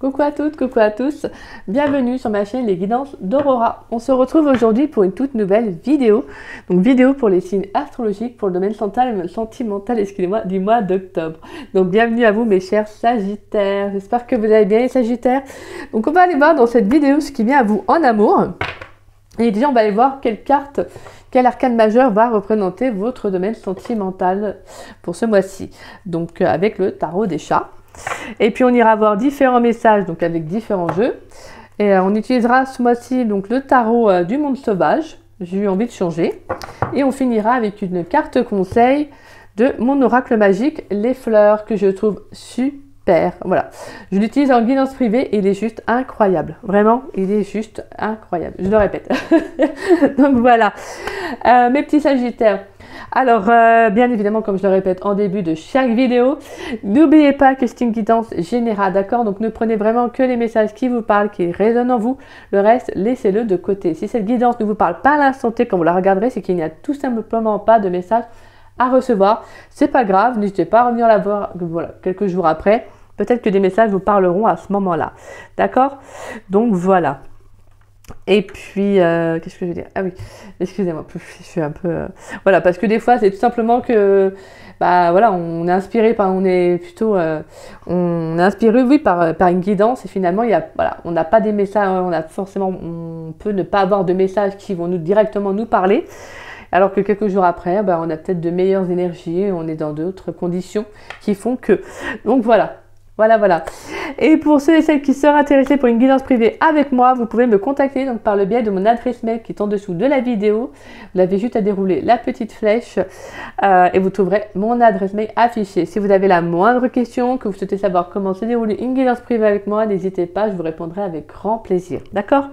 Coucou à toutes, coucou à tous, bienvenue sur ma chaîne Les Guidances d'Aurora. On se retrouve aujourd'hui pour une toute nouvelle vidéo, donc vidéo pour les signes astrologiques pour le domaine sentimental, excusez-moi, du mois d'octobre. Donc bienvenue à vous mes chers Sagittaires, j'espère que vous allez bien les Sagittaires. Donc on va aller voir dans cette vidéo ce qui vient à vous en amour. Et déjà on va aller voir quelle carte, quel arcane majeur va représenter votre domaine sentimental pour ce mois-ci. Donc avec le tarot des chats. Et puis on ira voir différents messages donc avec différents jeux. Et on utilisera ce mois-ci donc le tarot du monde sauvage. J'ai eu envie de changer. Et on finira avec une carte conseil de mon oracle magique, les fleurs, que je trouve super. Voilà. Je l'utilise en guidance privée et il est juste incroyable. Vraiment, il est juste incroyable. Je le répète. Donc voilà. Mes petits Sagittaires. Alors, bien évidemment, comme je le répète en début de chaque vidéo, n'oubliez pas que c'est une guidance générale, d'accord? Donc, ne prenez vraiment que les messages qui vous parlent, qui résonnent en vous. Le reste, laissez-le de côté. Si cette guidance ne vous parle pas à l'instant T quand vous la regarderez, c'est qu'il n'y a tout simplement pas de message à recevoir. C'est pas grave, n'hésitez pas à revenir la voir voilà, quelques jours après. Peut-être que des messages vous parleront à ce moment-là, d'accord? Donc, voilà. Et puis, qu'est-ce que je veux dire? Ah oui, excusez-moi, je suis un peu... Voilà, parce que des fois, c'est tout simplement que... Bah voilà, on est inspiré par... On est plutôt... on est inspiré, oui, par une guidance. Et finalement, il y a, voilà, on n'a pas des messages... On a forcément... On peut ne pas avoir de messages qui vont directement nous parler. Alors que quelques jours après, bah, on a peut-être de meilleures énergies. On est dans d'autres conditions qui font que... Donc voilà. Voilà. Et pour ceux et celles qui seraient intéressés pour une guidance privée avec moi, vous pouvez me contacter donc par le biais de mon adresse mail qui est en dessous de la vidéo. Vous avez juste à dérouler la petite flèche et vous trouverez mon adresse mail affichée. Si vous avez la moindre question, que vous souhaitez savoir comment se déroule une guidance privée avec moi, n'hésitez pas, je vous répondrai avec grand plaisir. D'accord ?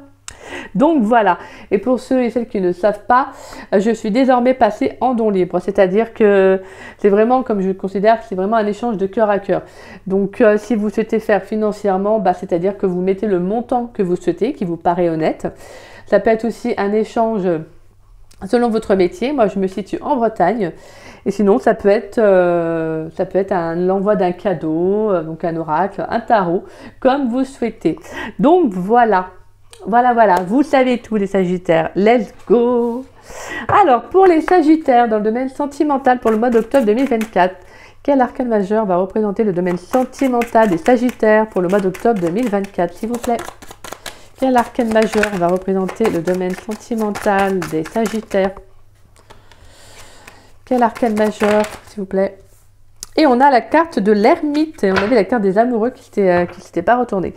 Donc voilà, et pour ceux et celles qui ne savent pas, je suis désormais passée en don libre, c'est-à-dire que c'est vraiment, comme je considère, c'est vraiment un échange de cœur à cœur. Donc si vous souhaitez faire financièrement, bah, c'est-à-dire que vous mettez le montant que vous souhaitez, qui vous paraît honnête. Ça peut être aussi un échange selon votre métier. Moi je me situe en Bretagne, et sinon ça peut être l'envoi d'un cadeau, donc un oracle, un tarot, comme vous souhaitez. Donc voilà. Voilà, vous savez tout les Sagittaires, let's go! Alors, pour les Sagittaires dans le domaine sentimental pour le mois d'octobre 2024, quel arcane majeur va représenter le domaine sentimental des Sagittaires pour le mois d'octobre 2024, s'il vous plaît? Quel arcane majeur va représenter le domaine sentimental des Sagittaires? Quel arcane majeur, s'il vous plaît? Et on a la carte de l'ermite, et on avait la carte des amoureux qui s'était pas retournée.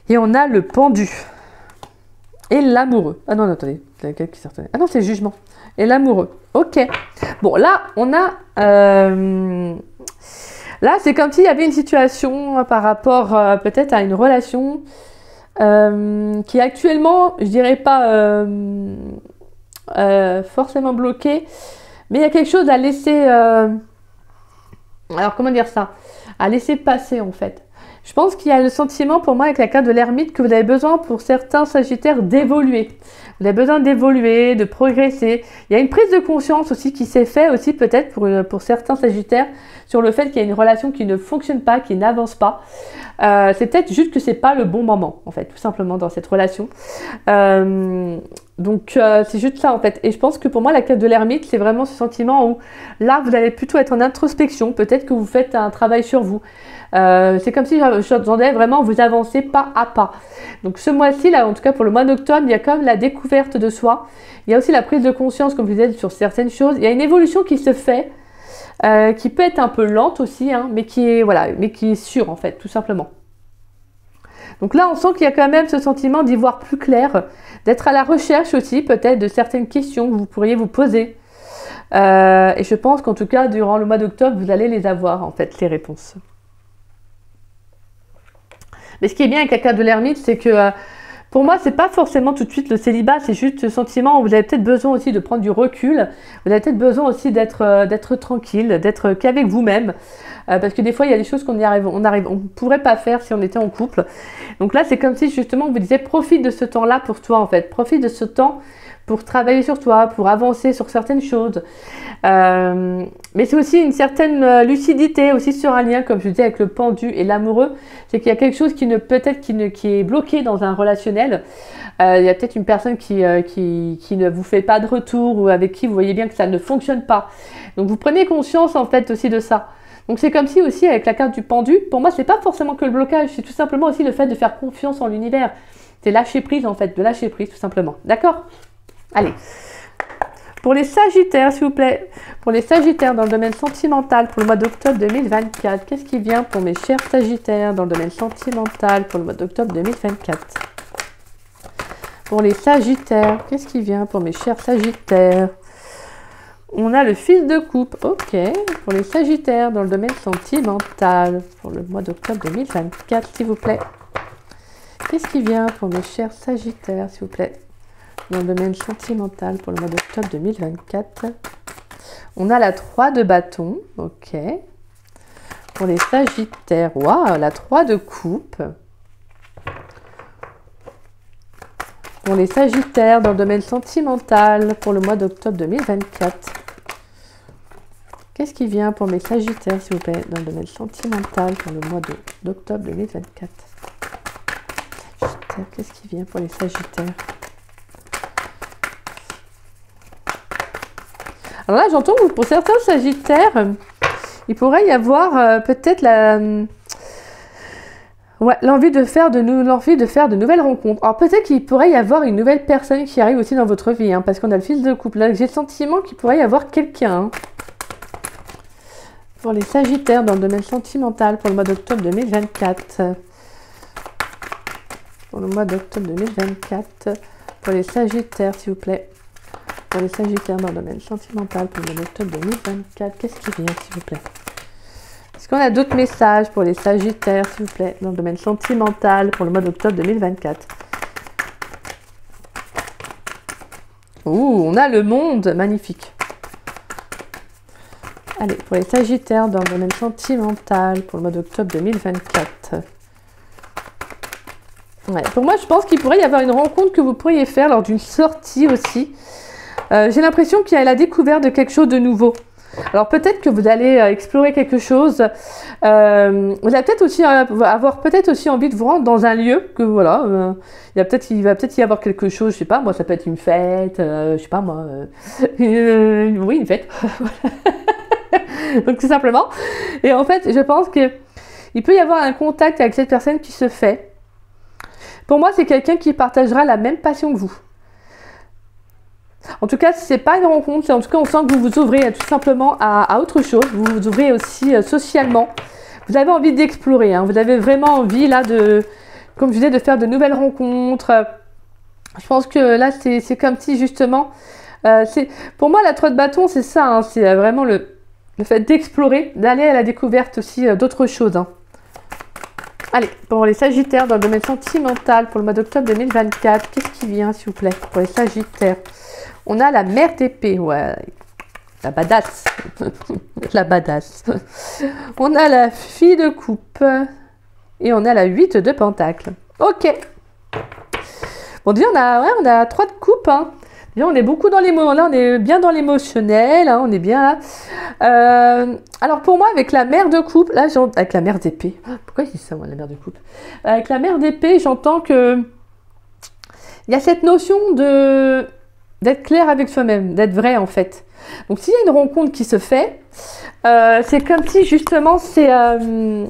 Et on a le pendu. Et l'amoureux. Ah non, attendez. Il y a quelqu'un qui s'est retourné. Ah non, c'est le jugement. Et l'amoureux. Ok. Bon, là, on a... Là, c'est comme s'il y avait une situation par rapport peut-être à une relation qui est actuellement, je dirais pas forcément bloquée, mais il y a quelque chose à laisser... Alors, comment dire ça? À laisser passer, en fait. Je pense qu'il y a le sentiment pour moi avec la carte de l'ermite que vous avez besoin pour certains Sagittaires d'évoluer. Vous avez besoin d'évoluer, de progresser. Il y a une prise de conscience aussi qui s'est faite aussi peut-être pour certains Sagittaires sur le fait qu'il y a une relation qui ne fonctionne pas, qui n'avance pas. C'est peut-être juste que c'est pas le bon moment en fait, tout simplement dans cette relation. Donc c'est juste ça en fait. Et je pense que pour moi la carte de l'ermite c'est vraiment ce sentiment où là vous allez plutôt être en introspection. Peut-être que vous faites un travail sur vous. C'est comme si j'entendais vraiment vous avancer pas à pas. Donc ce mois-ci, là, en tout cas pour le mois d'octobre, il y a comme la découverte de soi. Il y a aussi la prise de conscience, comme je disais, sur certaines choses. Il y a une évolution qui se fait, qui peut être un peu lente aussi, hein, mais qui est sûre en fait, tout simplement. Donc là, on sent qu'il y a quand même ce sentiment d'y voir plus clair, d'être à la recherche aussi peut-être de certaines questions que vous pourriez vous poser. Et je pense qu'en tout cas, durant le mois d'octobre, vous allez les avoir en fait, les réponses. Mais ce qui est bien avec la carte de l'ermite, c'est que pour moi, c'est pas forcément tout de suite le célibat, c'est juste ce sentiment où vous avez peut-être besoin aussi de prendre du recul, vous avez peut-être besoin aussi d'être tranquille, d'être qu'avec vous-même, parce que des fois, il y a des choses on pourrait pas faire si on était en couple. Donc là, c'est comme si justement, on vous disait, profite de ce temps-là pour toi en fait, profite de ce temps pour travailler sur toi, pour avancer sur certaines choses. Mais c'est aussi une certaine lucidité aussi sur un lien, comme je disais, avec le pendu et l'amoureux. C'est qu'il y a quelque chose qui est bloqué dans un relationnel. Il y a peut-être une personne qui ne vous fait pas de retour ou avec qui vous voyez bien que ça ne fonctionne pas. Donc vous prenez conscience en fait aussi de ça. Donc c'est comme si aussi avec la carte du pendu, pour moi c'est pas forcément que le blocage, c'est tout simplement aussi le fait de faire confiance en l'univers. C'est lâcher prise en fait, de lâcher prise tout simplement. D'accord? Allez. Pour les Sagittaires, s'il vous plaît. Pour les Sagittaires dans le domaine sentimental pour le mois d'octobre 2024. Qu'est-ce qui vient pour mes chers Sagittaires dans le domaine sentimental pour le mois d'octobre 2024? Pour les Sagittaires, qu'est-ce qui vient pour mes chers Sagittaires? On a le fils de coupe, ok. Pour les Sagittaires dans le domaine sentimental pour le mois d'octobre 2024, s'il vous plaît. Qu'est-ce qui vient pour mes chers Sagittaires, s'il vous plaît, dans le domaine sentimental pour le mois d'octobre 2024? On a la 3 de bâton, ok. Pour les Sagittaires, waouh, la 3 de coupe. Pour les Sagittaires dans le domaine sentimental pour le mois d'octobre 2024. Qu'est-ce qui vient pour mes Sagittaires, s'il vous plaît, dans le domaine sentimental pour le mois d'octobre 2024? Sagittaires, qu'est-ce qui vient pour les Sagittaires? Alors là, j'entends que pour certains Sagittaires, il pourrait y avoir peut-être l'envie de faire de nouvelles rencontres. Alors peut-être qu'il pourrait y avoir une nouvelle personne qui arrive aussi dans votre vie, hein, parce qu'on a le fils de couple. Là, j'ai le sentiment qu'il pourrait y avoir quelqu'un. Hein. Pour les Sagittaires dans le domaine sentimental pour le mois d'octobre 2024. Pour le mois d'octobre 2024. Pour les Sagittaires, s'il vous plaît. Pour les Sagittaires dans le domaine sentimental pour le mois d'octobre 2024. Qu'est-ce qui vient, s'il vous plaît? Est-ce qu'on a d'autres messages pour les Sagittaires, s'il vous plaît, dans le domaine sentimental pour le mois d'octobre 2024? Ouh, on a le monde, magnifique. Allez, pour les Sagittaires dans le domaine sentimental pour le mois d'octobre 2024. Ouais, pour moi, je pense qu'il pourrait y avoir une rencontre que vous pourriez faire lors d'une sortie aussi. J'ai l'impression qu'il y a la découverte de quelque chose de nouveau. Alors peut-être que vous allez explorer quelque chose. Vous allez peut-être aussi avoir envie de vous rendre dans un lieu que voilà. Il va peut-être y avoir quelque chose. Je sais pas. Moi, ça peut être une fête. Je sais pas moi. Oui, une fête. Donc tout simplement. Et en fait, je pense que il peut y avoir un contact avec cette personne qui se fait. Pour moi, c'est quelqu'un qui partagera la même passion que vous. En tout cas, si ce n'est pas une rencontre, c'est en tout cas on sent que vous vous ouvrez tout simplement à autre chose. Vous vous ouvrez aussi socialement. Vous avez envie d'explorer. Hein. Vous avez vraiment envie là comme je disais, de faire de nouvelles rencontres. Je pense que là, c'est comme si justement... pour moi, la 3 de bâton, c'est ça. Hein. C'est vraiment le fait d'explorer, d'aller à la découverte aussi d'autres choses. Hein. Allez, pour les Sagittaires dans le domaine sentimental pour le mois d'octobre 2024, qu'est-ce qui vient, s'il vous plaît, pour les Sagittaires? On a la mère d'épée, ouais, la badass, la badass. On a la fille de coupe et on a la 8 de pentacle. Ok. Bon, déjà, on a 3 de coupe, hein. Déjà, on est beaucoup dans l'émotion, là, on est bien dans l'émotionnel, hein, on est bien là. Alors, pour moi, avec la mère de coupe, là, avec la mère d'épée, pourquoi je dis ça, moi, la mère de coupe? Avec la mère d'épée, j'entends que il y a cette notion d'être clair avec soi-même, d'être vrai en fait. Donc s'il y a une rencontre qui se fait, c'est comme si justement c'est que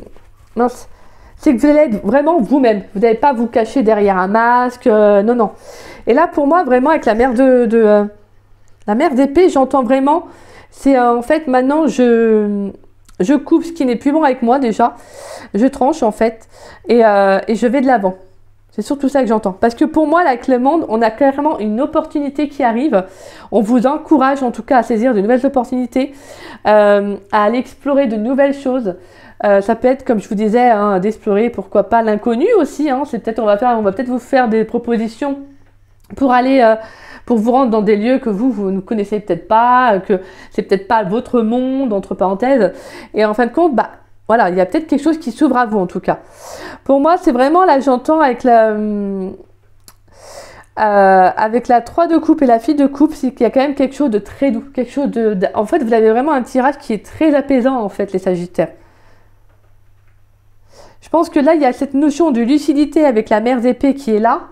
vous allez être vraiment vous-même. Vous n'allez pas vous cacher derrière un masque, non, non. Et là pour moi vraiment avec la mère la mère d'épée, j'entends vraiment, c'est en fait maintenant je coupe ce qui n'est plus bon avec moi déjà, je tranche en fait et je vais de l'avant. C'est surtout ça que j'entends. Parce que pour moi, là, avec le monde, on a clairement une opportunité qui arrive. On vous encourage en tout cas à saisir de nouvelles opportunités, à aller explorer de nouvelles choses. Ça peut être, comme je vous disais, hein, d'explorer, pourquoi pas, l'inconnu aussi. Hein. C'est peut-être, on va peut-être vous faire des propositions pour aller, pour vous rendre dans des lieux que vous ne connaissez peut-être pas, que c'est peut-être pas votre monde, entre parenthèses. Et en fin de compte, voilà, il y a peut-être quelque chose qui s'ouvre à vous en tout cas. Pour moi, c'est vraiment, là, j'entends avec avec la 3 de coupe et la fille de coupe, c'est qu'il y a quand même quelque chose de très doux. Quelque chose en fait, vous avez vraiment un tirage qui est très apaisant, en fait, les Sagittaires. Je pense que là, il y a cette notion de lucidité avec la mère d'épée qui est là.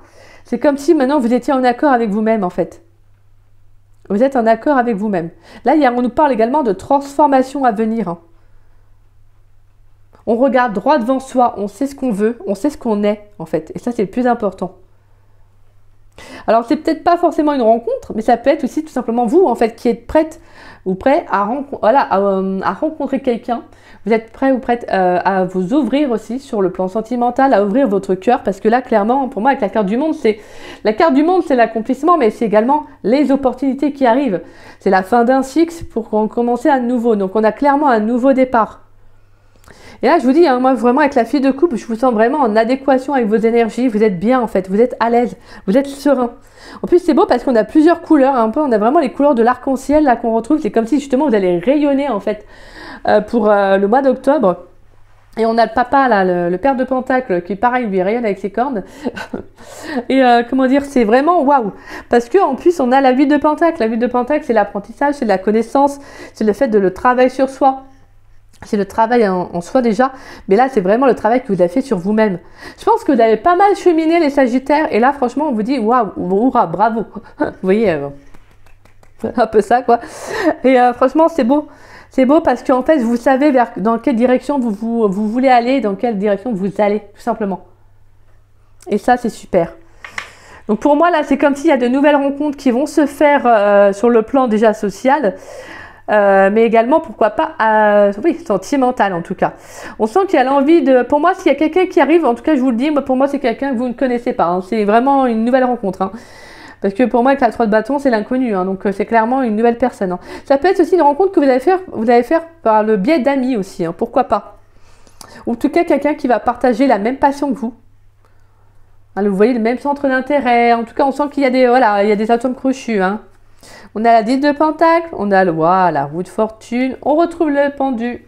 C'est comme si maintenant vous étiez en accord avec vous-même, en fait. Vous êtes en accord avec vous-même. Là, on nous parle également de transformation à venir. Hein. On regarde droit devant soi, on sait ce qu'on veut, on sait ce qu'on est, en fait. Et ça, c'est le plus important. Alors, c'est peut-être pas forcément une rencontre, mais ça peut être aussi tout simplement vous, en fait, qui êtes prête ou prêt à rencontrer quelqu'un. Vous êtes prêt ou prête à vous ouvrir aussi sur le plan sentimental, à ouvrir votre cœur, parce que là, clairement, pour moi, avec la carte du monde, c'est l'accomplissement, mais c'est également les opportunités qui arrivent. C'est la fin d'un cycle pour commencer à nouveau. Donc, on a clairement un nouveau départ. Et là, je vous dis, hein, moi, vraiment, avec la fille de coupe, je vous sens vraiment en adéquation avec vos énergies. Vous êtes bien, en fait. Vous êtes à l'aise. Vous êtes serein. En plus, c'est beau parce qu'on a plusieurs couleurs. Un peu, on a vraiment les couleurs de l'arc-en-ciel, là, qu'on retrouve. C'est comme si, justement, vous allez rayonner, en fait, pour le mois d'octobre. Et on a le papa, là, le père de Pentacle, qui, pareil, lui rayonne avec ses cornes. Et comment dire, c'est vraiment waouh. Parce qu'en plus, on a la 8 de Pentacle. La 8 de Pentacle, c'est l'apprentissage, c'est la connaissance, c'est le fait de le travail sur soi. C'est le travail en soi déjà, mais là c'est vraiment le travail que vous avez fait sur vous-même. Je pense que vous avez pas mal cheminé les Sagittaires, et là franchement on vous dit waouh, hurrah, bravo. Vous voyez, un peu ça quoi. Et franchement c'est beau. C'est beau parce qu'en fait vous savez dans quelle direction vous voulez aller, dans quelle direction vous allez, tout simplement. Et ça c'est super. Donc pour moi là c'est comme s'il y a de nouvelles rencontres qui vont se faire sur le plan déjà social. Mais également, pourquoi pas, oui, sentimental en tout cas. On sent qu'il y a l'envie de... Pour moi, s'il y a quelqu'un qui arrive, en tout cas, je vous le dis, pour moi, c'est quelqu'un que vous ne connaissez pas. Hein. C'est vraiment une nouvelle rencontre. Hein. Parce que pour moi, avec la 3 de bâton, c'est l'inconnu. Hein. Donc, c'est clairement une nouvelle personne. Hein. Ça peut être aussi une rencontre que vous allez faire par le biais d'amis aussi. Hein. Pourquoi pas. Ou en tout cas, quelqu'un qui va partager la même passion que vous. Hein, vous voyez, le même centre d'intérêt. En tout cas, on sent qu'il y a des, voilà, il y a des atomes crochus. Hein. On a la 10 de Pentacle, on a la roue de fortune, on retrouve le pendu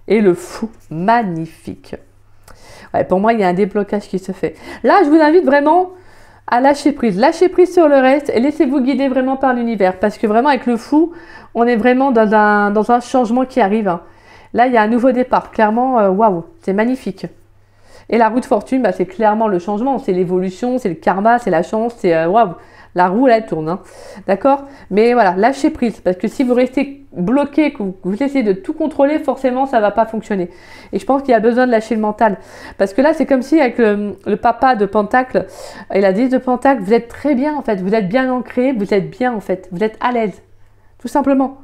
et le fou. Magnifique. Ouais, pour moi, il y a un déblocage qui se fait. Là, je vous invite vraiment à lâcher prise. Lâchez prise sur le reste et laissez-vous guider vraiment par l'univers. Parce que vraiment, avec le fou, on est vraiment dans un changement qui arrive. Hein. Là, il y a un nouveau départ. Clairement, waouh, c'est magnifique. Et la roue de fortune, bah, c'est clairement le changement. C'est l'évolution, c'est le karma, c'est la chance, c'est waouh. La roue, elle tourne, hein. D'accord? Mais voilà, lâchez prise, parce que si vous restez bloqué, que vous essayez de tout contrôler, forcément, ça ne va pas fonctionner. Et je pense qu'il y a besoin de lâcher le mental. Parce que là, c'est comme si avec le papa de Pentacle et la 10 de Pentacle, vous êtes très bien, en fait. Vous êtes bien ancré, vous êtes bien, en fait. Vous êtes à l'aise. Tout simplement.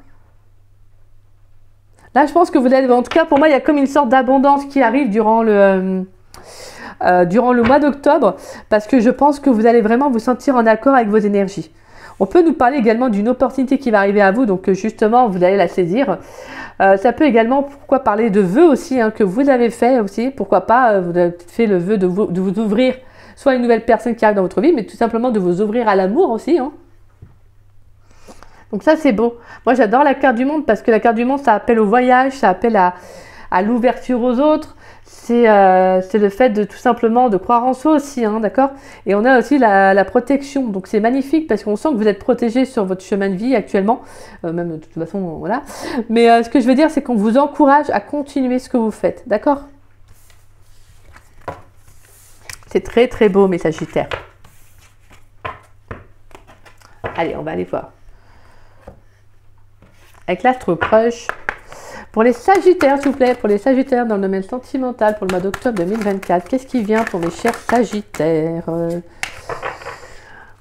Là, je pense que vous êtes... En tout cas, pour moi, il y a comme une sorte d'abondance qui arrive durant le mois d'octobre, parce que je pense que vous allez vraiment vous sentir en accord avec vos énergies. On peut nous parler également d'une opportunité qui va arriver à vous, donc justement vous allez la saisir. Ça peut également, pourquoi parler de vœux aussi, hein, que vous avez fait aussi, pourquoi pas, vous avez fait le vœu de vous ouvrir, soit une nouvelle personne qui arrive dans votre vie, mais tout simplement de vous ouvrir à l'amour aussi. Hein. Donc ça c'est beau. Moi j'adore la carte du monde, parce que la carte du monde ça appelle au voyage, ça appelle à l'ouverture aux autres. C'est le fait de tout simplement de croire en soi aussi, hein, d'accord? Et on a aussi la protection, donc c'est magnifique parce qu'on sent que vous êtes protégé sur votre chemin de vie actuellement, même de toute façon, voilà. Mais ce que je veux dire, c'est qu'on vous encourage à continuer ce que vous faites, d'accord? C'est très très beau, mes Sagittaires. Allez, on va aller voir. Avec l'Astro Crush. Pour les Sagittaires, s'il vous plaît, pour les Sagittaires dans le domaine sentimental pour le mois d'octobre 2024, qu'est-ce qui vient pour mes chers Sagittaires?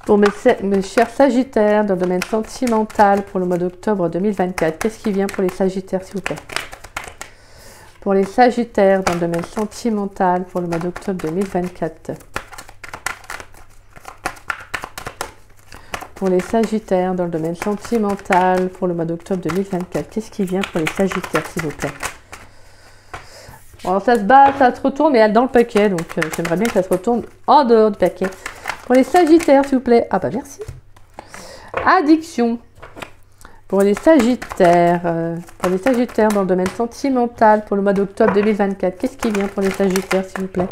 Pour mes chers Sagittaires dans le domaine sentimental pour le mois d'octobre 2024, qu'est-ce qui vient pour les Sagittaires, s'il vous plaît? Pour les Sagittaires dans le domaine sentimental pour le mois d'octobre 2024. Pour les Sagittaires dans le domaine sentimental pour le mois d'octobre 2024. Qu'est-ce qui vient pour les Sagittaires, s'il vous plaît? Alors ça se bat, ça se retourne, mais elle est dans le paquet. Donc j'aimerais bien que ça se retourne en dehors du paquet. Pour les Sagittaires, s'il vous plaît. Ah bah merci. Addiction. Pour les Sagittaires. Dans le domaine sentimental pour le mois d'octobre 2024. Qu'est-ce qui vient pour les Sagittaires, s'il vous plaît?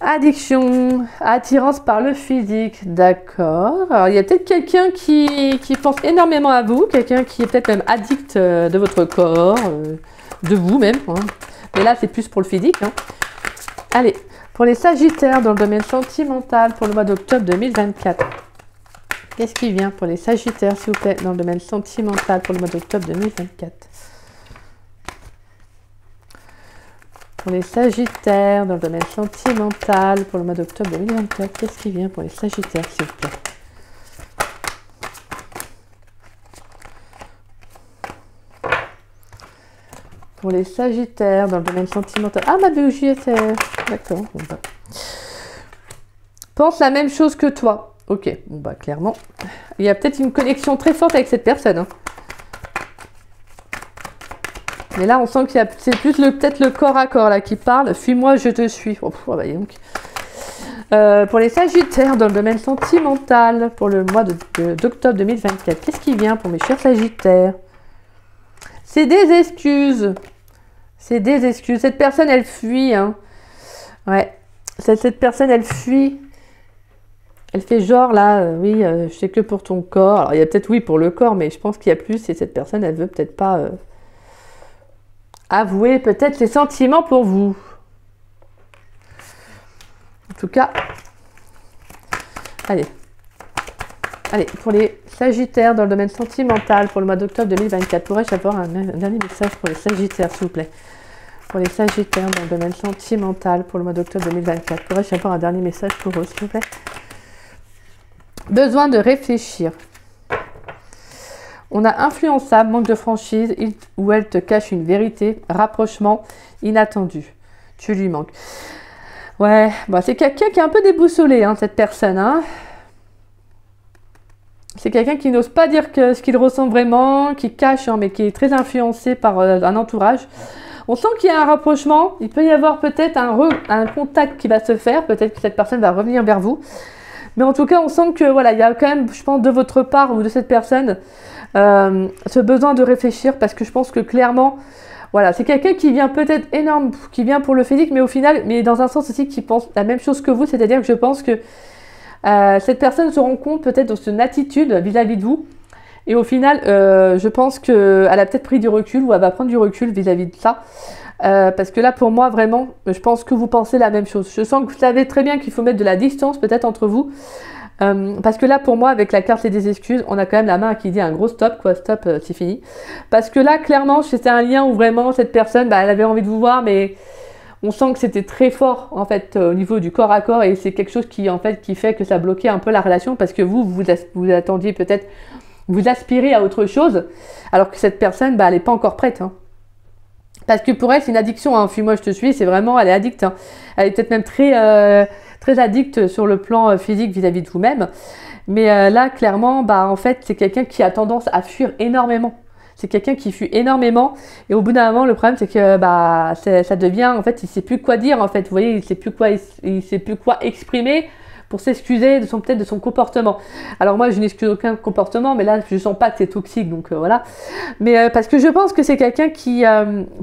Addiction, attirance par le physique, d'accord. Alors, il y a peut-être quelqu'un qui pense énormément à vous, quelqu'un qui est peut-être même addict de votre corps, de vous même. Hein. Mais là, c'est plus pour le physique. Hein. Allez, pour les Sagittaires dans le domaine sentimental pour le mois d'octobre 2024. Qu'est-ce qui vient pour les Sagittaires, s'il vous plaît, dans le domaine sentimental pour le mois d'octobre 2024? Pour les Sagittaires, dans le domaine sentimental, pour le mois d'octobre 2024, qu'est-ce qui vient pour les Sagittaires, s'il vous plaît? Pour les Sagittaires, dans le domaine sentimental... Ah, ma bougie était... D'accord. Bon, bah. Pense la même chose que toi. Ok, bon bah clairement. Il y a peut-être une connexion très forte avec cette personne. Hein. Mais là, on sent qu'il y a c'est plus peut-être le corps à corps là qui parle. Fuis-moi, je te suis. Oh, bah, donc. Pour les Sagittaires dans le domaine sentimental, pour le mois d'octobre 2024, qu'est-ce qui vient pour mes chers Sagittaires? C'est des excuses. C'est des excuses. Cette personne, elle fuit. Hein. Ouais. Cette personne, elle fuit. Elle fait genre là, oui, je sais que pour ton corps. Alors, il y a peut-être oui pour le corps, mais je pense qu'il y a plus. Et cette personne, elle veut peut-être pas... avouer peut-être ses sentiments pour vous. En tout cas, allez, pour les Sagittaires dans le domaine sentimental pour le mois d'octobre 2024, pourrais-je avoir un dernier message pour les Sagittaires, s'il vous plaît? Pour les Sagittaires dans le domaine sentimental pour le mois d'octobre 2024, pourrais-je avoir un dernier message pour eux, s'il vous plaît? Besoin de réfléchir. On a influençable, manque de franchise, il ou elle te cache une vérité, rapprochement inattendu. Tu lui manques. Ouais, bah c'est quelqu'un qui est un peu déboussolé, hein, cette personne. Hein. C'est quelqu'un qui n'ose pas dire ce qu'il ressent vraiment, qui cache, hein, mais qui est très influencé par un entourage. On sent qu'il y a un rapprochement. Il peut y avoir peut-être un contact qui va se faire. Peut-être que cette personne va revenir vers vous. Mais en tout cas, on sent que voilà, il y a quand même, je pense, de votre part ou de cette personne, ce besoin de réfléchir parce que je pense que clairement, voilà, c'est quelqu'un qui vient peut-être énorme, qui vient pour le physique, mais au final, mais dans un sens aussi qui pense la même chose que vous, c'est-à-dire que je pense que cette personne se rend compte peut-être de son attitude vis-à-vis de vous. Et au final, je pense qu'elle a peut-être pris du recul ou elle va prendre du recul vis-à-vis de ça. Parce que là, pour moi, vraiment, je pense que vous pensez la même chose. Je sens que vous savez très bien qu'il faut mettre de la distance peut-être entre vous. Parce que là, pour moi, avec la carte et des excuses, on a quand même la main qui dit un gros stop, quoi, stop, c'est fini. Parce que là, clairement, c'était un lien où vraiment cette personne, bah, elle avait envie de vous voir, mais on sent que c'était très fort, en fait, au niveau du corps à corps, et c'est quelque chose qui, en fait, qui fait que ça bloquait un peu la relation, parce que vous attendiez peut-être, vous aspirez à autre chose, alors que cette personne, bah, elle n'est pas encore prête, hein. Parce que pour elle, c'est une addiction, hein. Fuis-moi, je te suis, c'est vraiment, elle est addicte, hein. Elle est peut-être même très addicte sur le plan physique vis-à-vis de vous-même. Mais là, clairement, bah, en fait, c'est quelqu'un qui a tendance à fuir énormément. C'est quelqu'un qui fuit énormément. Et au bout d'un moment, le problème, c'est que bah, ça devient, en fait, il ne sait plus quoi dire, en fait. Vous voyez, il ne sait plus quoi exprimer pour s'excuser peut-être de son comportement. Alors moi, je n'excuse aucun comportement, mais là, je ne sens pas que c'est toxique, donc voilà. Mais parce que je pense que c'est quelqu'un qui,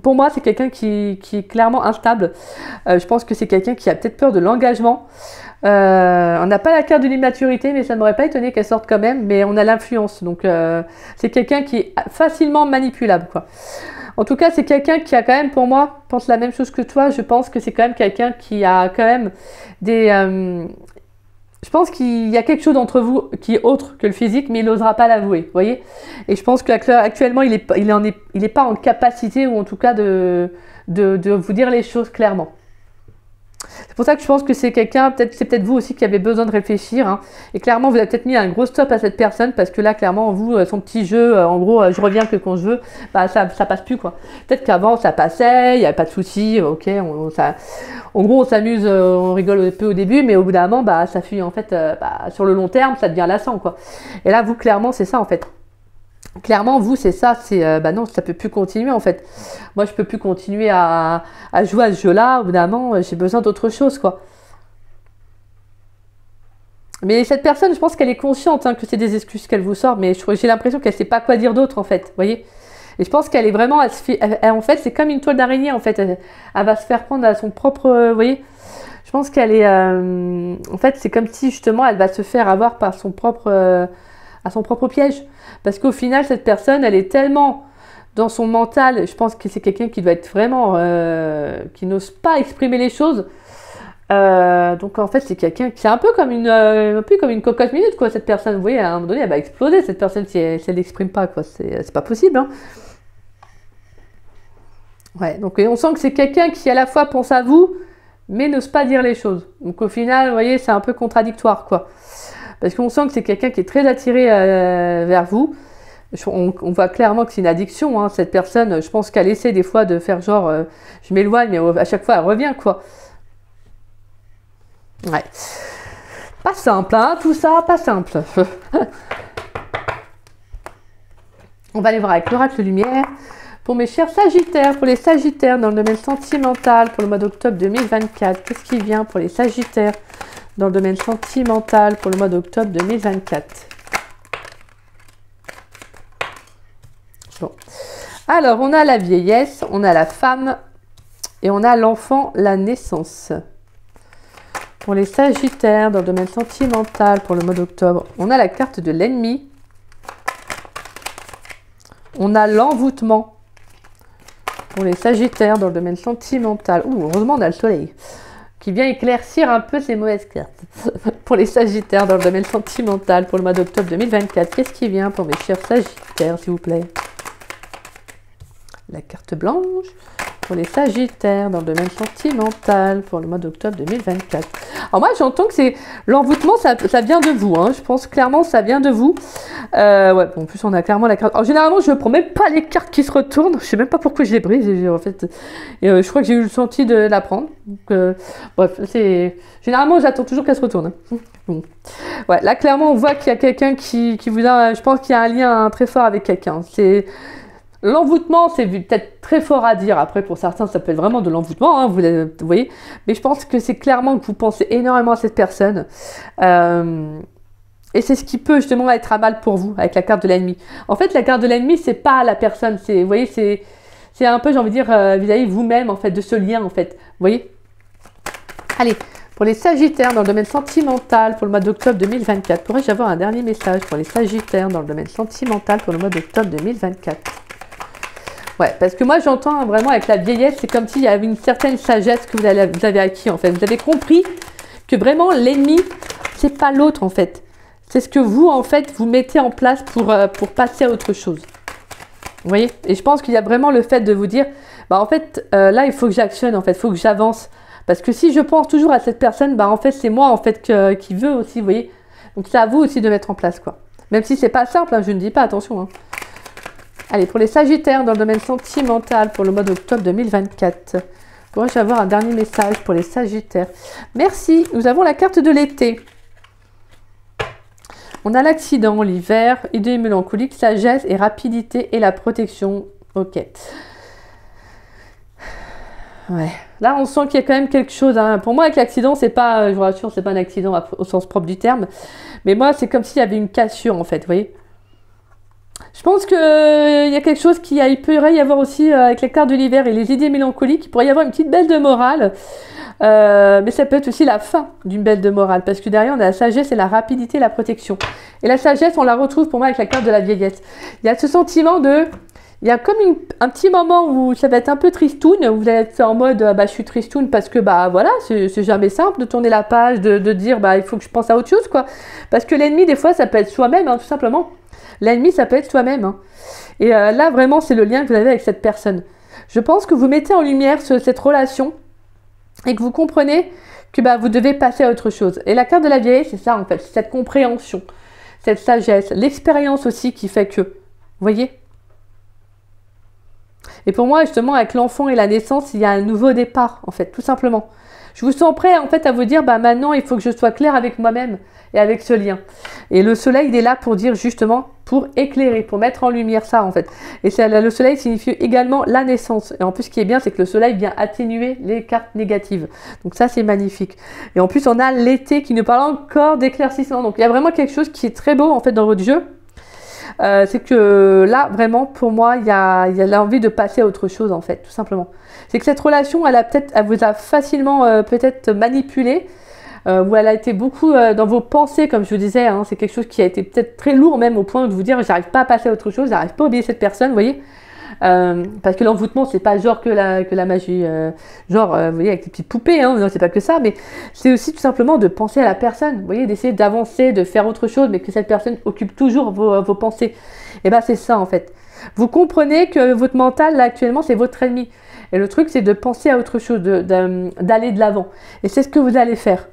pour moi, c'est quelqu'un qui est clairement instable. Je pense que c'est quelqu'un qui a peut-être peur de l'engagement. On n'a pas la carte de l'immaturité, mais ça ne m'aurait pas étonné qu'elle sorte quand même, mais on a l'influence. Donc c'est quelqu'un qui est facilement manipulable, quoi. En tout cas, c'est quelqu'un qui a quand même, pour moi, pense la même chose que toi. Je pense que c'est quand même quelqu'un qui a quand même des... je pense qu'il y a quelque chose entre vous qui est autre que le physique, mais il n'osera pas l'avouer, vous voyez. Et je pense qu'actuellement, il est pas en capacité, ou en tout cas de vous dire les choses clairement. C'est pour ça que je pense que c'est quelqu'un, c'est peut-être vous aussi qui avez besoin de réfléchir. Hein. Et clairement, vous avez peut-être mis un gros stop à cette personne parce que là, clairement, vous, son petit jeu, en gros, je reviens que quand je veux, bah, ça passe plus, quoi. Peut-être qu'avant, ça passait, il n'y avait pas de souci, ok, en gros, on s'amuse, on rigole un peu au début, mais au bout d'un moment, bah, ça fuit, en fait, bah, sur le long terme, ça devient lassant, quoi. Et là, vous, clairement, c'est ça, en fait. Clairement, vous, c'est ça, c'est bah non, ça peut plus continuer en fait. Moi, je peux plus continuer à jouer à ce jeu-là. Au bout d'un moment, j'ai besoin d'autre chose, quoi. Mais cette personne, je pense qu'elle est consciente hein, que c'est des excuses qu'elle vous sort, mais j'ai l'impression qu'elle sait pas quoi dire d'autre en fait, vous voyez. Et je pense qu'elle est vraiment, en fait, c'est comme une toile d'araignée en fait. Elle va se faire prendre à son propre, vous voyez. Je pense qu'elle est... en fait, c'est comme si justement elle va se faire avoir par son propre, à son propre piège. Parce qu'au final, cette personne, elle est tellement dans son mental. Je pense que c'est quelqu'un qui doit être vraiment... qui n'ose pas exprimer les choses. Donc en fait, c'est quelqu'un qui est un peu comme une cocotte minute, quoi, cette personne. Vous voyez, à un moment donné, elle va exploser, cette personne, si elle n'exprime pas, quoi. C'est pas possible, hein. Ouais, donc on sent que c'est quelqu'un qui à la fois pense à vous, mais n'ose pas dire les choses. Donc au final, vous voyez, c'est un peu contradictoire, quoi. Parce qu'on sent que c'est quelqu'un qui est très attiré vers vous. On voit clairement que c'est une addiction, hein. Cette personne, je pense qu'elle essaie des fois de faire genre, je m'éloigne, mais à chaque fois, elle revient, quoi. Ouais. Pas simple, hein, tout ça, pas simple. On va aller voir avec l'oracle lumière. Pour mes chers Sagittaires, pour les Sagittaires dans le domaine sentimental pour le mois d'octobre 2024, qu'est-ce qui vient pour les Sagittaires dans le domaine sentimental pour le mois d'octobre 2024? Bon. Alors, on a la vieillesse, on a la femme et on a l'enfant, la naissance. Pour les Sagittaires dans le domaine sentimental pour le mois d'octobre, on a la carte de l'ennemi. On a l'envoûtement. Pour les Sagittaires dans le domaine sentimental. Ouh, heureusement on a le soleil qui vient éclaircir un peu ces mauvaises cartes. Pour les Sagittaires dans le domaine sentimental pour le mois d'octobre 2024, qu'est-ce qui vient pour mes chers Sagittaires, s'il vous plaît? La carte blanche. Pour les Sagittaires dans le domaine sentimental pour le mois d'octobre 2024. Alors moi j'entends que c'est l'envoûtement, ça vient de vous, hein. Je pense clairement ça vient de vous. Ouais, bon, en plus on a clairement la carte. Alors généralement je ne prends même pas les cartes qui se retournent. Je sais même pas pourquoi je les brise en fait. Et je crois que j'ai eu le senti de la prendre. Donc, bref, c'est généralement j'attends toujours qu'elle se retourne, hein. Bon. Ouais, là clairement on voit qu'il y a quelqu'un qui vous a. Je pense qu'il y a un lien très fort avec quelqu'un. C'est l'envoûtement, c'est peut-être très fort à dire. Après, pour certains, ça peut être vraiment de l'envoûtement, hein, vous voyez. Mais je pense que c'est clairement que vous pensez énormément à cette personne. Et c'est ce qui peut justement être à mal pour vous, avec la carte de l'ennemi. En fait, la carte de l'ennemi, c'est pas la personne. Vous voyez, c'est un peu, j'ai envie de dire, vis-à-vis vous-même, en fait, de ce lien, en fait. Vous voyez. Allez, pour les Sagittaires dans le domaine sentimental, pour le mois d'octobre 2024, pourrais-je avoir un dernier message pour les Sagittaires dans le domaine sentimental pour le mois d'octobre 2024? Ouais, parce que moi j'entends vraiment avec la vieillesse, c'est comme s'il y avait une certaine sagesse que vous avez acquis en fait. Vous avez compris que vraiment l'ennemi, c'est pas l'autre en fait. C'est ce que vous en fait, vous mettez en place pour passer à autre chose. Vous voyez? Et je pense qu'il y a vraiment le fait de vous dire, bah en fait, là il faut que j'actionne en fait, il faut que j'avance. Parce que si je pense toujours à cette personne, bah en fait c'est moi en fait qui veut aussi, vous voyez? Donc c'est à vous aussi de mettre en place quoi. Même si c'est pas simple, hein, je ne dis pas, attention, hein. Allez, pour les Sagittaires dans le domaine sentimental pour le mois d'octobre 2024, pourrais-je avoir un dernier message pour les Sagittaires? Merci, nous avons la carte de l'été. On a l'accident, l'hiver, idée mélancolique, sagesse et rapidité et la protection. Ok. Ouais. Là, on sent qu'il y a quand même quelque chose, hein. Pour moi, avec l'accident, c'est pas, je vous rassure, c'est pas un accident au sens propre du terme. Mais moi, c'est comme s'il y avait une cassure, en fait, vous voyez. Je pense qu'il y a quelque chose il pourrait y avoir aussi avec les cartes de l'hiver et les idées mélancoliques, il pourrait y avoir une petite baisse de morale, mais ça peut être aussi la fin d'une baisse de morale, parce que derrière on a la sagesse et la rapidité et la protection. Et la sagesse, on la retrouve pour moi avec la carte de la vieillesse. Il y a ce sentiment de... Il y a comme un petit moment où ça va être un peu tristoun, où vous allez être en mode bah, je suis tristoun parce que bah voilà, c'est jamais simple de tourner la page, de dire bah il faut que je pense à autre chose quoi. Parce que l'ennemi des fois ça peut être soi-même, hein, tout simplement. L'ennemi ça peut être soi-même. Hein. Et là vraiment c'est le lien que vous avez avec cette personne. Je pense que vous mettez en lumière cette relation et que vous comprenez que bah, vous devez passer à autre chose. Et la carte de la vieillesse c'est ça en fait, c'est cette compréhension, cette sagesse, l'expérience aussi qui fait que, vous voyez. Et pour moi, justement, avec l'enfant et la naissance, il y a un nouveau départ, en fait, tout simplement. Je vous sens prêt, en fait, à vous dire, bah maintenant, il faut que je sois clair avec moi-même et avec ce lien. Et le soleil, il est là pour dire, justement, pour éclairer, pour mettre en lumière ça, en fait. Et le soleil signifie également la naissance. Et en plus, ce qui est bien, c'est que le soleil vient atténuer les cartes négatives. Donc ça, c'est magnifique. Et en plus, on a l'été qui nous parle encore d'éclaircissement. Donc, il y a vraiment quelque chose qui est très beau, en fait, dans votre jeu. c'est que là, vraiment, pour moi, il y a l'envie de passer à autre chose, en fait, tout simplement. C'est que cette relation, elle vous a facilement peut-être manipulé, où elle a été beaucoup dans vos pensées, comme je vous disais, hein, c'est quelque chose qui a été peut-être très lourd même au point de vous dire j'arrive pas à passer à autre chose, j'arrive pas à oublier cette personne, vous voyez, parce que l'envoûtement c'est pas genre que la magie, vous voyez, avec les petites poupées, hein, non, c'est pas que ça, mais c'est aussi tout simplement de penser à la personne, vous voyez, d'essayer d'avancer, de faire autre chose, mais que cette personne occupe toujours vos pensées. Et ben c'est ça en fait. Vous comprenez que votre mental là actuellement c'est votre ennemi. Et le truc c'est de penser à autre chose, d'aller de l'avant. Et c'est ce que vous allez faire.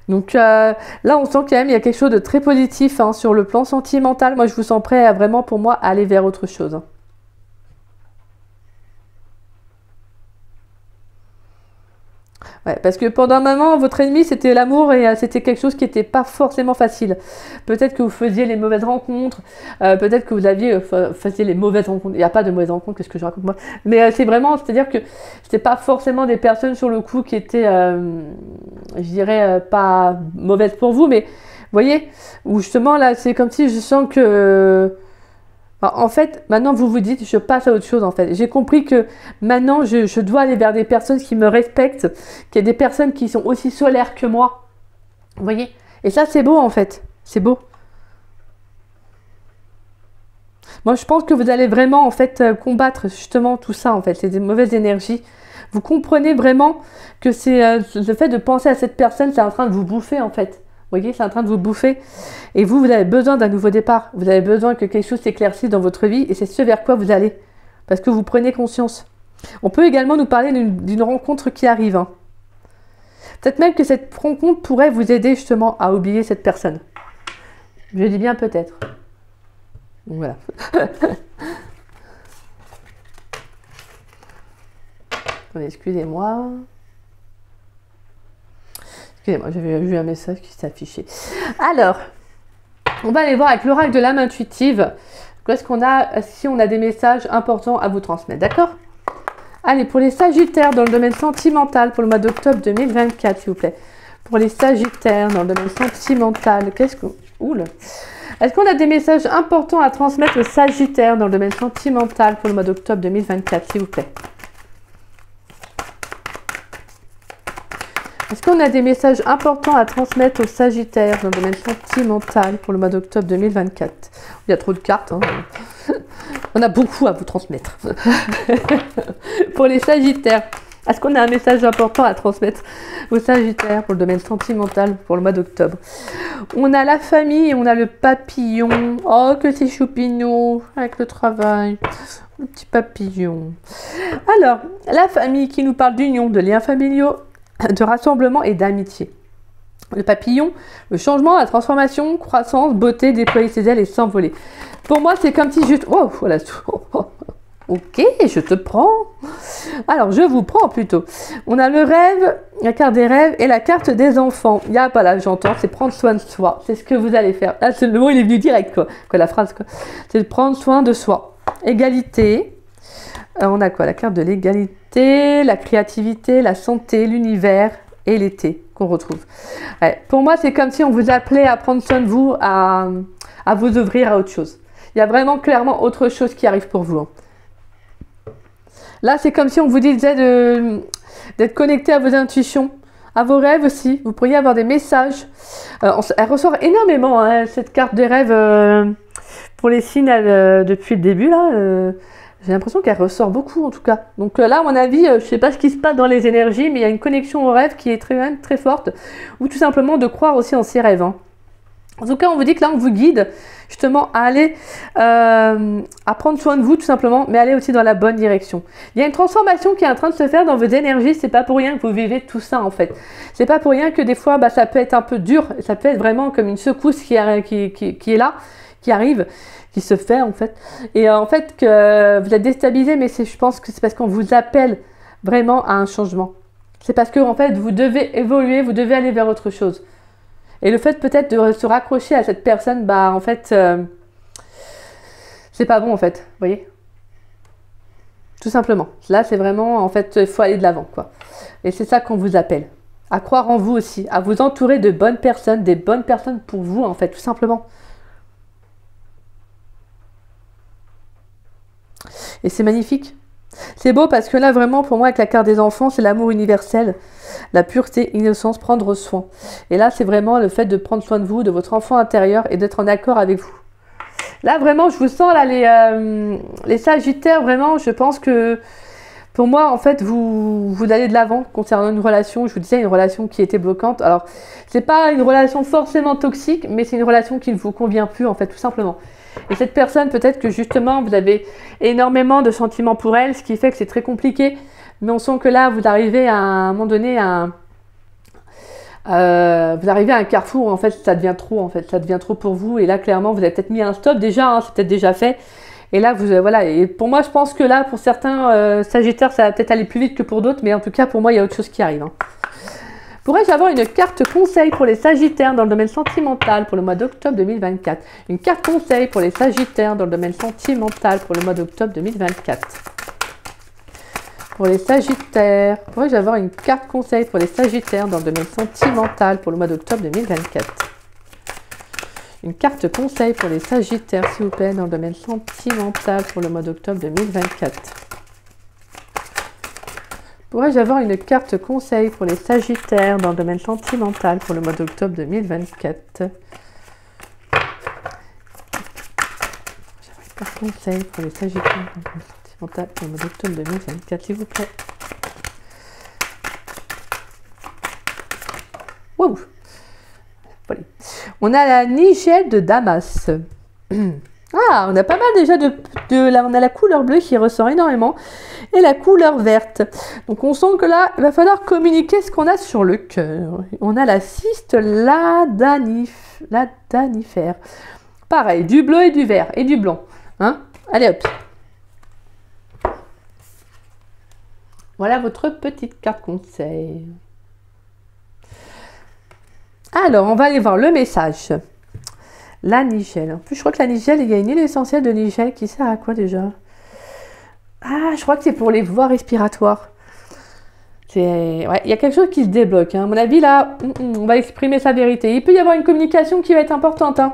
Donc là, on sent quand même il y a quelque chose de très positif hein, sur le plan sentimental. Moi, je vous sens prêt à vraiment, pour moi, aller vers autre chose. Hein. Ouais, parce que pendant un moment, votre ennemi, c'était l'amour et c'était quelque chose qui n'était pas forcément facile. Peut-être que vous faisiez les mauvaises rencontres, peut-être que vous faisiez les mauvaises rencontres. Il n'y a pas de mauvaises rencontres, qu'est-ce que je raconte moi? Mais c'est vraiment, c'est-à-dire que c'était pas forcément des personnes sur le coup qui étaient, je dirais, pas mauvaises pour vous, mais vous voyez, où justement là, c'est comme si je sens que en fait, maintenant vous vous dites, je passe à autre chose en fait. J'ai compris que maintenant je dois aller vers des personnes qui me respectent, qu'il y a des personnes qui sont aussi solaires que moi. Vous voyez? Et ça c'est beau en fait, c'est beau. Moi je pense que vous allez vraiment en fait combattre justement tout ça en fait, c'est des mauvaises énergies. Vous comprenez vraiment que c'est le fait de penser à cette personne, c'est en train de vous bouffer en fait. Vous voyez, c'est en train de vous bouffer. Et vous avez besoin d'un nouveau départ. Vous avez besoin que quelque chose s'éclaircisse dans votre vie. Et c'est ce vers quoi vous allez. Parce que vous prenez conscience. On peut également nous parler d'une rencontre qui arrive. Hein. Peut-être même que cette rencontre pourrait vous aider justement à oublier cette personne. Je dis bien peut-être. Voilà. Excusez-moi. Excusez-moi, j'avais vu un message qui s'affichait. Alors, on va aller voir avec l'oracle de l'âme intuitive. Qu'est-ce qu'on a, si on a des messages importants à vous transmettre, d'accord? Allez, pour les Sagittaires dans le domaine sentimental, pour le mois d'octobre 2024, s'il vous plaît. Pour les Sagittaires dans le domaine sentimental, qu'est-ce qu'on... Oula. Est-ce qu'on a des messages importants à transmettre aux Sagittaires dans le domaine sentimental pour le mois d'octobre 2024, s'il vous plaît? Est-ce qu'on a des messages importants à transmettre aux Sagittaires dans le domaine sentimental pour le mois d'octobre 2024? Il y a trop de cartes. Hein. On a beaucoup à vous transmettre. Pour les Sagittaires, est-ce qu'on a un message important à transmettre aux Sagittaires pour le domaine sentimental pour le mois d'octobre? On a la famille et on a le papillon. Oh, que c'est choupignon avec le travail. Le petit papillon. Alors, la famille qui nous parle d'union, de liens familiaux, de rassemblement et d'amitié. Le papillon, le changement, la transformation, croissance, beauté, déployer ses ailes et s'envoler. Pour moi, c'est comme si juste... Oh, voilà. Ok, je te prends. Alors, je vous prends plutôt. On a le rêve, la carte des rêves et la carte des enfants. Il y a pas là, j'entends, c'est prendre soin de soi. C'est ce que vous allez faire. Là, le mot, il est venu direct, quoi la phrase, quoi. C'est de prendre soin de soi. Égalité. On a quoi? La carte de l'égalité, la créativité, la santé, l'univers et l'été qu'on retrouve. Ouais, pour moi, c'est comme si on vous appelait à prendre soin de vous, à vous ouvrir à autre chose. Il y a vraiment clairement autre chose qui arrive pour vous. Hein. Là, c'est comme si on vous disait d'être connecté à vos intuitions, à vos rêves aussi. Vous pourriez avoir des messages. Elle ressort énormément, hein, cette carte des rêves pour les signes depuis le début, là. J'ai l'impression qu'elle ressort beaucoup en tout cas. Donc là, à mon avis, je ne sais pas ce qui se passe dans les énergies, mais il y a une connexion au rêve qui est même très forte. Ou tout simplement de croire aussi en ses rêves. Hein. En tout cas, on vous dit que là, on vous guide justement à aller, à prendre soin de vous tout simplement, mais aller aussi dans la bonne direction. Il y a une transformation qui est en train de se faire dans vos énergies. C'est pas pour rien que vous vivez tout ça en fait. C'est pas pour rien que des fois, ça peut être un peu dur. Ça peut être vraiment comme une secousse qui est là, qui arrive. Qui se fait en fait, et en fait que vous êtes déstabilisé, mais je pense que c'est parce qu'on vous appelle vraiment à un changement. C'est parce que en fait vous devez évoluer, vous devez aller vers autre chose. Et le fait peut-être de se raccrocher à cette personne, en fait, c'est pas bon en fait, vous voyez. Tout simplement. Là c'est vraiment en fait, il faut aller de l'avant quoi. Et c'est ça qu'on vous appelle. À croire en vous aussi, à vous entourer de bonnes personnes, des bonnes personnes pour vous en fait, tout simplement. Et c'est magnifique. C'est beau parce que là, vraiment, pour moi, avec la carte des enfants, c'est l'amour universel, la pureté, innocence, prendre soin. Et là, c'est vraiment le fait de prendre soin de vous, de votre enfant intérieur et d'être en accord avec vous. Là, vraiment, je vous sens, là, les Sagittaires, vraiment, je pense que, pour moi, en fait, vous allez de l'avant concernant une relation. Je vous disais, une relation qui était bloquante. Alors, c'est pas une relation forcément toxique, mais c'est une relation qui ne vous convient plus, en fait, tout simplement. Et cette personne, peut-être que justement, vous avez énormément de sentiments pour elle, ce qui fait que c'est très compliqué. Mais on sent que là, vous arrivez à un moment donné vous arrivez à un carrefour où en fait, ça devient trop, en fait. Ça devient trop pour vous. Et là, clairement, vous avez peut-être mis un stop déjà, hein, c'est peut-être déjà fait. Et là, voilà. Et pour moi, je pense que là, pour certains Sagittaires, ça va peut-être aller plus vite que pour d'autres. Mais en tout cas, pour moi, il y a autre chose qui arrive. Hein. Pourrais-je avoir une carte conseil pour les Sagittaires dans le domaine sentimental pour le mois d'octobre 2024? Une carte conseil pour les Sagittaires dans le domaine sentimental pour le mois d'octobre 2024. Pour les Sagittaires, pourrais-je avoir une carte conseil pour les Sagittaires dans le domaine sentimental pour le mois d'octobre 2024? Une carte conseil pour les Sagittaires, s'il vous plaît, dans le domaine sentimental pour le mois d'octobre 2024. Pourrais-je avoir une carte conseil pour les Sagittaires dans le domaine sentimental pour le mois d'octobre 2024? Une carte conseil pour les Sagittaires dans le domaine sentimental pour le mois d'octobre 2024, s'il vous plaît. Wow. Voilà. On a la nigelle de Damas. Ah, on a pas mal déjà on a la couleur bleue qui ressort énormément et la couleur verte. Donc on sent que là, il va falloir communiquer ce qu'on a sur le cœur. On a la cyste ladanifère. Pareil, du bleu et du vert et du blanc. Hein? Allez hop. Voilà votre petite carte conseil. Alors, on va aller voir le message. La nigelle. En plus, je crois que la nigelle, il y a une huile essentielle de nigelle qui sert à quoi déjà? Ah, je crois que c'est pour les voies respiratoires. Ouais, il y a quelque chose qui se débloque. Hein. À mon avis, là, on va exprimer sa vérité. Il peut y avoir une communication qui va être importante. Hein.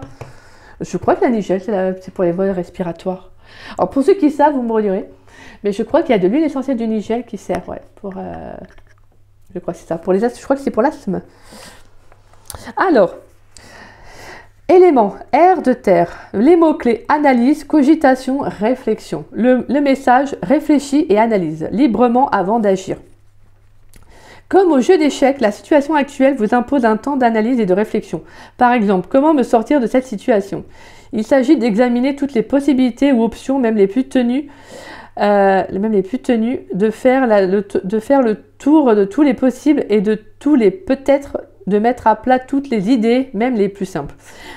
Je crois que la nigelle, c'est pour les voies respiratoires. Alors, pour ceux qui savent, vous me redirez. Mais je crois qu'il y a de l'huile essentielle de nigelle qui sert, ouais, pour... je crois que c'est ça. Pour les asthmes, je crois que c'est pour l'asthme. Alors... Éléments, air de terre, les mots-clés, analyse, cogitation, réflexion. Le message, réfléchis et analyse librement avant d'agir. Comme au jeu d'échecs, la situation actuelle vous impose un temps d'analyse et de réflexion. Par exemple, comment me sortir de cette situation? Il s'agit d'examiner toutes les possibilités ou options, même les plus tenues, de faire le tour de tous les possibles et de tous les peut-être, de mettre à plat toutes les idées, même les plus simples.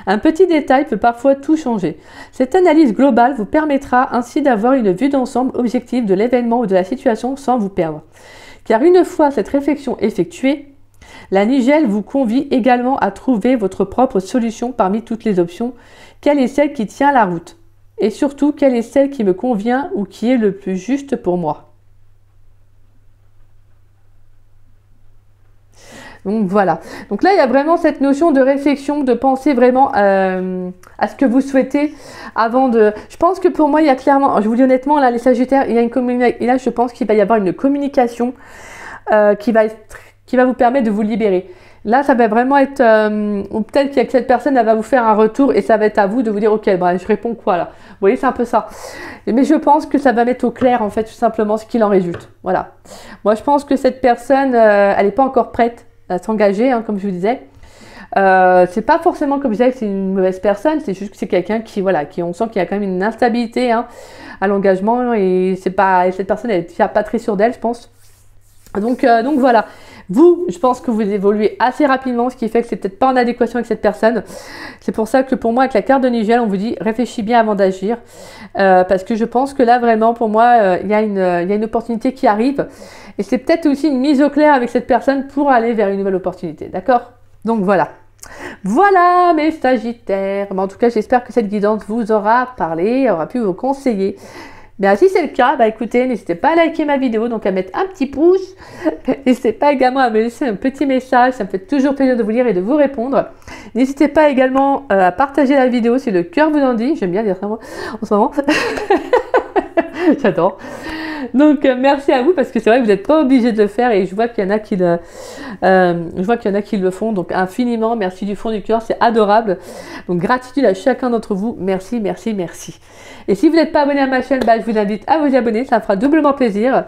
Un petit détail peut parfois tout changer. Cette analyse globale vous permettra ainsi d'avoir une vue d'ensemble objective de l'événement ou de la situation sans vous perdre. Car une fois cette réflexion effectuée, la nigelle vous convie également à trouver votre propre solution parmi toutes les options. Quelle est celle qui tient la route? Et surtout, quelle est celle qui me convient ou qui est le plus juste pour moi? Donc voilà. Donc là, il y a vraiment cette notion de réflexion, de penser vraiment à ce que vous souhaitez avant de... Je pense que pour moi, il y a clairement... Je vous dis honnêtement, là, les Sagittaires, il y a une communication... Et là, je pense qu'il va y avoir une communication qui va vous permettre de vous libérer. Là, ça va vraiment être... ou peut-être que cette personne, elle va vous faire un retour et ça va être à vous de vous dire, ok, bah, je réponds quoi là? Vous voyez, c'est un peu ça. Mais je pense que ça va mettre au clair, en fait, tout simplement, ce qu'il en résulte. Voilà. Moi, je pense que cette personne, elle n'est pas encore prête à s'engager, hein, comme je vous disais. C'est pas forcément, comme je disais, que c'est une mauvaise personne, c'est juste que c'est quelqu'un qui, voilà, on sent qu'il y a quand même une instabilité hein, à l'engagement et cette personne, elle n'est pas très sûre d'elle, je pense. Donc voilà. Vous, je pense que vous évoluez assez rapidement, ce qui fait que c'est peut-être pas en adéquation avec cette personne. C'est pour ça que pour moi, avec la carte de nigelle, on vous dit réfléchis bien avant d'agir. Parce que je pense que là, vraiment, pour moi, il y a une opportunité qui arrive. Et c'est peut-être aussi une mise au clair avec cette personne pour aller vers une nouvelle opportunité. D'accord? Donc voilà. Voilà mes Sagittaires. En tout cas, j'espère que cette guidance vous aura parlé, aura pu vous conseiller. Bien, si c'est le cas, bah écoutez, n'hésitez pas à liker ma vidéo, donc à mettre un petit pouce. N'hésitez pas également à me laisser un petit message, ça me fait toujours plaisir de vous lire et de vous répondre. N'hésitez pas également à partager la vidéo si le cœur vous en dit. J'aime bien dire ça moi, en ce moment. J'adore. Donc merci à vous parce que c'est vrai que vous n'êtes pas obligé de le faire et je vois qu'il y en a qui le font, donc infiniment merci du fond du cœur, c'est adorable. Donc gratitude à chacun d'entre vous, merci, merci, merci. Et si vous n'êtes pas abonné à ma chaîne, bah, je vous invite à vous abonner, ça me fera doublement plaisir.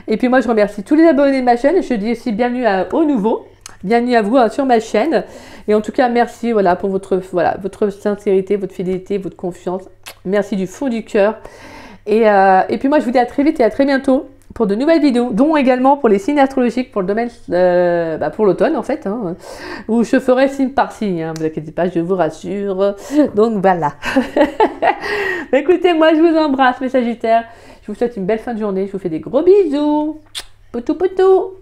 Et puis moi je remercie tous les abonnés de ma chaîne et je dis aussi bienvenue aux nouveaux. Bienvenue à vous sur ma chaîne. Et en tout cas, merci voilà, pour votre sincérité, votre fidélité, votre confiance. Merci du fond du cœur. Et puis moi, je vous dis à très vite et à très bientôt pour de nouvelles vidéos, dont également pour les signes astrologiques pour le domaine, pour l'automne en fait, hein, où je ferai signe par signe, hein, vous inquiétez pas, je vous rassure. Donc voilà. Écoutez, moi je vous embrasse mes Sagittaires, je vous souhaite une belle fin de journée, je vous fais des gros bisous. Poutou poutou.